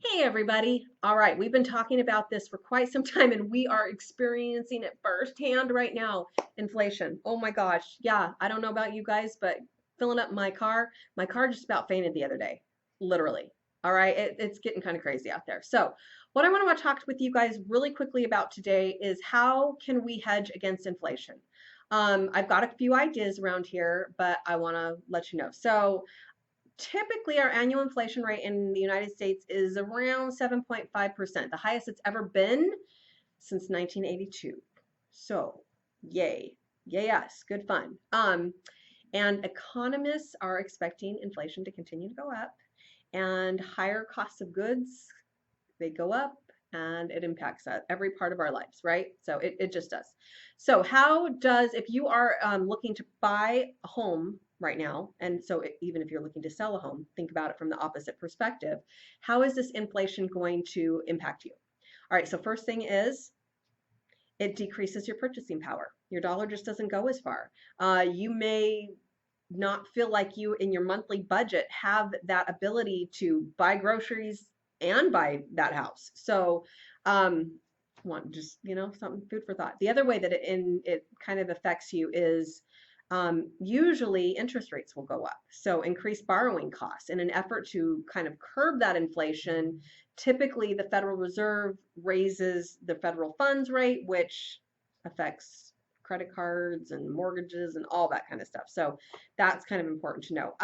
Hey everybody. All right, we've been talking about this for quite some time and we are experiencing it firsthand right now. Inflation. Oh my gosh. Yeah, I don't know about you guys, but filling up my car just about fainted the other day. Literally. All right, it's getting kind of crazy out there. So, what I want to talk with you guys really quickly about today is how can we hedge against inflation? I've got a few ideas around here, but I want to let you know. So, typically our annual inflation rate in the United States is around 7.5%, the highest it's ever been since 1982. So, yay. Yay us. Good fun. And economists are expecting inflation to continue to go up and higher costs of goods, they go up and it impacts every part of our lives, right? So it just does. So how does, if you are looking to buy a home right now, and so even if you're looking to sell a home, think about it from the opposite perspective. How is this inflation going to impact you? All right, so first thing is it decreases your purchasing power. Your dollar just doesn't go as far. You may not feel like you in your monthly budget have that ability to buy groceries and buy that house. So, one just something food for thought. The other way that it kind of affects you is usually interest rates will go up. So increased borrowing costs in an effort to kind of curb that inflation. Typically, the Federal Reserve raises the federal funds rate, which affects credit cards and mortgages and all that kind of stuff. So that's kind of important to know.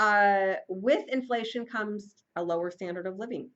With inflation comes a lower standard of living.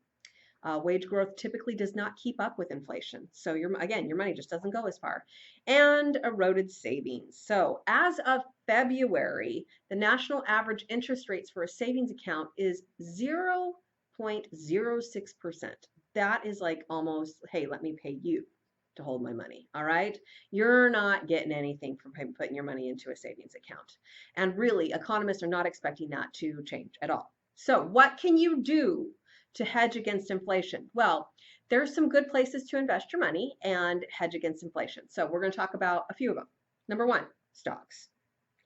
Wage growth typically does not keep up with inflation. So your money just doesn't go as far. And eroded savings. So as of February, the national average interest rates for a savings account is 0.06%. That is like almost, hey, let me pay you to hold my money. All right. You're not getting anything from putting your money into a savings account. And really, economists are not expecting that to change at all. So, what can you do to hedge against inflation? Well, there's some good places to invest your money and hedge against inflation. So, we're going to talk about a few of them. Number one, stocks.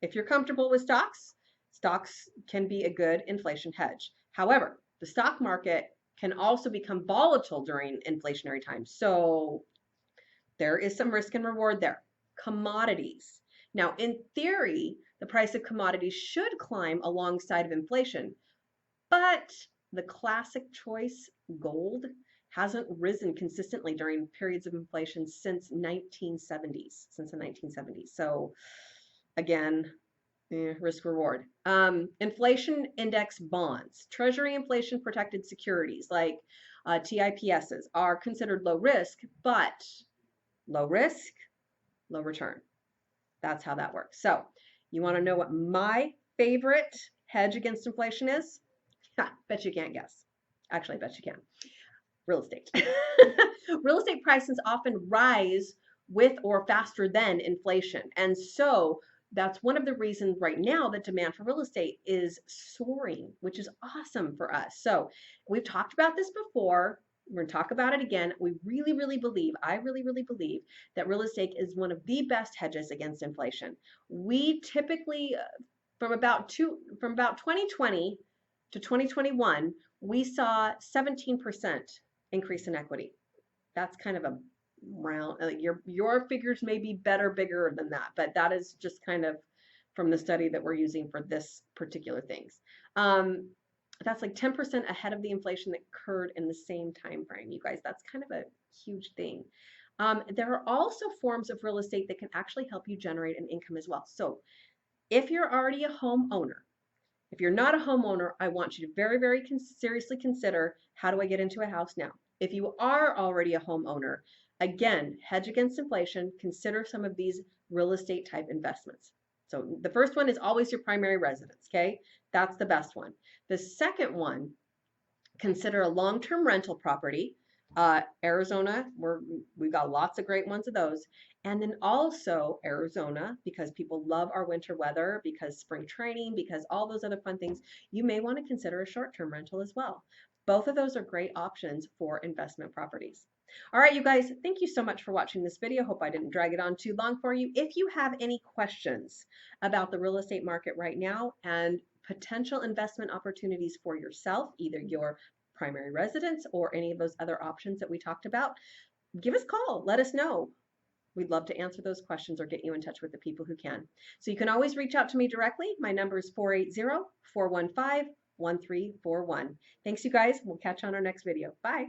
If you're comfortable with stocks, stocks can be a good inflation hedge. However, the stock market can also become volatile during inflationary times. So, there is some risk and reward there. Commodities. Now, in theory, the price of commodities should climb alongside of inflation, but the classic choice, gold, hasn't risen consistently during periods of inflation since the 1970s. So again, risk reward. Inflation index bonds, treasury inflation protected securities like TIPSs are considered low risk, but low risk, low return. That's how that works. So you want to know what my favorite hedge against inflation is? Ha, bet you can't guess. Actually, I bet you can. Real estate. Real estate prices often rise with or faster than inflation. And so that's one of the reasons right now that demand for real estate is soaring, which is awesome for us. So we've talked about this before. We're going to talk about it again. We really, really believe, I really, really believe that real estate is one of the best hedges against inflation. We typically, from about 2020 to 2021, we saw 17% increase in equity. That's kind of a round, like your figures may be better, bigger than that, but that is just kind of from the study that we're using for this particular things. That's like 10% ahead of the inflation that occurred in the same time frame. You guys, that's kind of a huge thing. There are also forms of real estate that can actually help you generate an income as well. So if you're already a homeowner, if you're not a homeowner, I want you to very, very seriously consider, how do I get into a house now? If you are already a homeowner, again, hedge against inflation, consider some of these real estate type investments. So the first one is always your primary residence, okay? That's the best one. The second one, consider a long-term rental property. Arizona, we've got lots of great ones of those. And then also Arizona, because people love our winter weather, because spring training, because all those other fun things, you may want to consider a short-term rental as well. Both of those are great options for investment properties. All right, you guys, thank you so much for watching this video. Hope I didn't drag it on too long for you. If you have any questions about the real estate market right now and potential investment opportunities for yourself, either your primary residence or any of those other options that we talked about, give us a call. Let us know. We'd love to answer those questions or get you in touch with the people who can. So you can always reach out to me directly. My number is 480-415-1341. Thanks, you guys. We'll catch you on our next video. Bye.